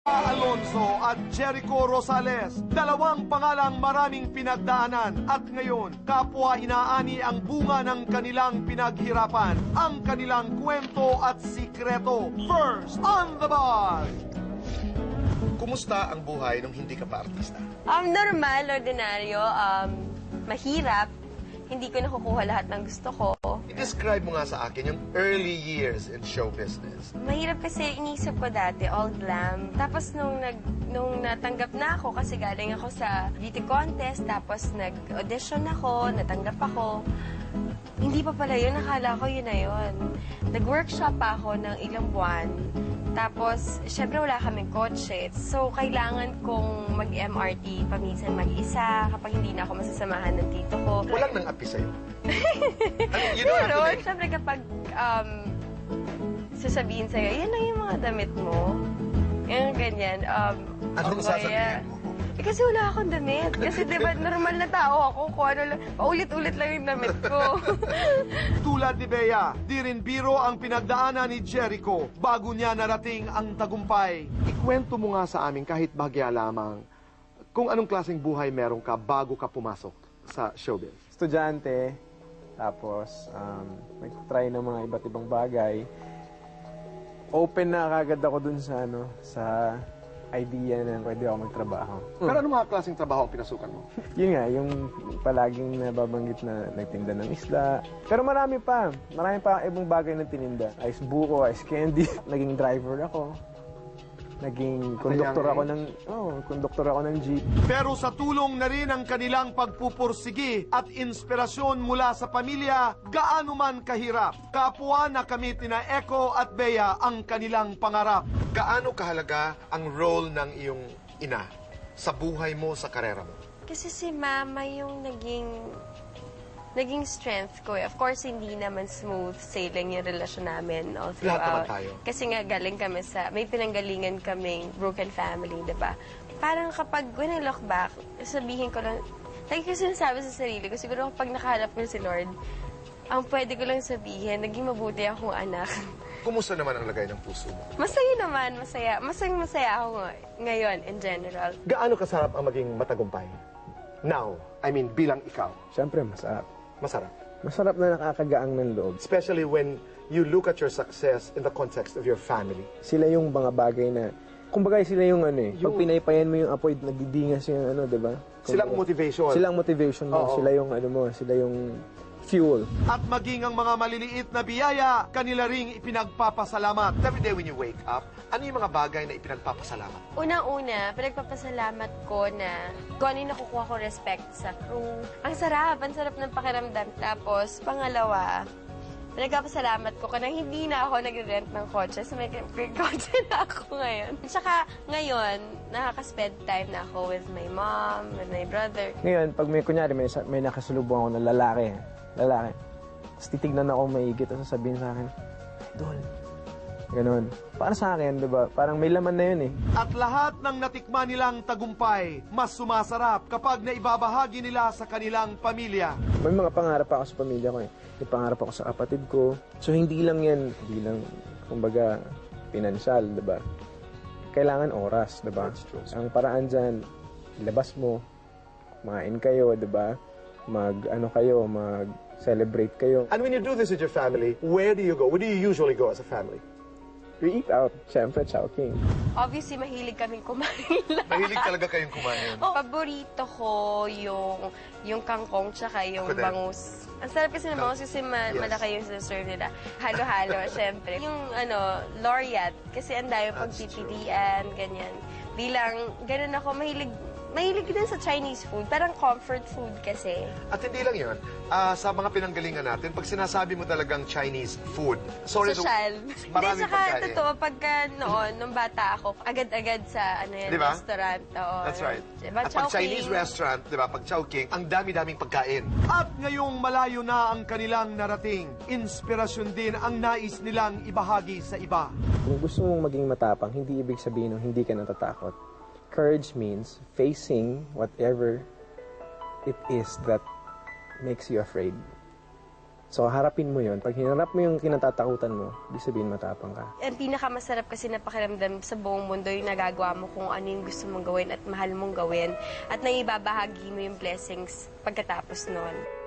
Alonso at Jericho Rosales, dalawang pangalang maraming pinagdaanan at ngayon kapwa inaani ang bunga ng kanilang pinaghirapan, ang kanilang kwento at sikreto. First on the bus! Kumusta ang buhay nung hindi ka pa artista? Normal, ordinaryo, mahirap. Hindi ko nakukuha lahat ng gusto ko. I-describe mo nga sa akin yung early years in show business. Mahirap kasi inisip ko dati, all glam. Tapos nung natanggap na ako, kasi galing ako sa beauty contest, tapos nag-audition ako, natanggap ako. Hindi pa pala yun, nakala ko yun na yun. Nag-workshop pa ako ng ilang buwan. Tapos, syempre wala kaming kotse. So, kailangan kong mag-MRT paminsan mag-isa kapag hindi na ako masasamahan ng tito ko. Walang nang api sa'yo? Pero, syempre kapag sasabihin sa'yo, yan lang yung mga damit mo. Yung ganyan. Anong sasabihin mo? Kasi wala akong damit. Kasi diba, normal na tao ako. Kung ano lang, paulit-ulit lang yung damit ko. Tulad ni Bea, di rin biro ang pinagdaanan ni Jericho bago niya narating ang tagumpay. Ikwento mo nga sa amin kahit bahagya lamang kung anong klaseng buhay meron ka bago ka pumasok sa showbiz. Estudyante, tapos nag-try ng mga iba't ibang bagay. Open na kagad ako dun sa idea na pwede ako magtrabaho. Pero anong mga klaseng trabaho ang pinasukan mo? Yun nga, yung palaging nababanggit na nagtinda ng isda. Pero marami pa ibang bagay na tininda. Ice buko, ice candy. Naging driver ako. Naging konduktor ako ng jeep. Pero sa tulong na rin ang kanilang pagpupursigi at inspirasyon mula sa pamilya, gaano man kahirap, kapwa nakamit na Echo at Bea ang kanilang pangarap. Gaano kahalaga ang role ng iyong ina sa buhay mo, sa karera mo? Kasi si Mama yung naging strength ko. Of course, hindi naman smooth sailing yung relasyon namin all throughout. Lahat naman tayo. Kasi nga galing kami may pinanggalingan kaming broken family, diba? Parang kapag when I look back, sabihin ko lang, lagi ko sinasabi sa sarili ko, siguro kapag nakahanap ko si Lord, ang pwede ko lang sabihin, naging mabuti akong anak. Kumusta naman ang lagay ng puso mo? Masaya naman, masaya. Masaya ako ngayon, in general. Gaano kasarap ang maging matagumpay? Now, I mean bilang ikaw. Siyempre, masarap. Masarap. Masarap na nakakagaang ng loob. Especially when you look at your success in the context of your family. Sila yung mga bagay na, kumbaga sila yung pag pinaypayan mo yung apoy, nagdidingas yung di ba? Silang motivation. Silang motivation mo, sila yung sila yung fuel. At maging ang mga maliliit na biyaya, kanila ring ipinagpapasalamat. Every day when you wake up, ano yung mga bagay na ipinagpapasalamat? Unang-una, pinagpapasalamat ko na kung ano yung nakukuha ko respect sa crew. Ang sarap ng pakiramdam. Tapos, pangalawa, pinagpapasalamat ko kanang hindi na ako nagre-rent ng kotse. So, may kotse na ako ngayon. Tsaka, ngayon, nakaka-spend time na ako with my mom, with my brother. Ngayon, pag kunyari, may nakasalubong ako na lalaki. Tapos titignan ako maigit at sasabihin sa akin, Idol. Ganon. Para sa akin, diba? Parang may laman na yun eh. At lahat ng natikman nilang tagumpay, mas sumasarap kapag naibabahagi nila sa kanilang pamilya. May mga pangarap ako sa pamilya ko eh. May pangarap ako sa kapatid ko. So hindi lang, kumbaga, pinansyal, diba? Kailangan oras, diba? Ang paraan dyan, ilabas mo, kumain kayo, diba? Mag-celebrate kayo. And when you do this with your family, where do you go? Where do you usually go as a family? We eat out. Siyempre, Chowking. Obviously, mahilig kaming kumain lang. Mahilig talaga kayong kumain. Paborito ko yung kangkong tsaka yung bangus. Ang sarap kasi ng bangus kasi malaki yung sinaserve nila. Halo-halo, syempre. Yung laureate, kasi ang dami pagpipilian, ganyan. Bilang, ganun ako, mahilig din sa Chinese food. Parang comfort food kasi. At hindi lang yun. Sa mga pinanggalingan natin, pag sinasabi mo talagang Chinese food, sorry, social. Maraming pagkain. Totoo, pagka nung bata ako, agad-agad sa diba? restaurant. That's right. Diba, at pag Chinese restaurant, diba, pag Chowking, ang dami-daming pagkain. At ngayong malayo na ang kanilang narating, inspirasyon din ang nais nilang ibahagi sa iba. Kung gusto mong maging matapang, hindi ibig sabihin ng hindi ka natatakot. Courage means facing whatever it is that makes you afraid. So, harapin mo yun. Pag hinarap mo yung kinatatakutan mo, ibig sabihin matapang ka. Ang pinakamasarap kasi na pakiramdam sa buong mundo yung nagagawa mo kung ano yung gusto mong gawin at mahal mong gawin at naibabahagi mo yung blessings pagkatapos nun.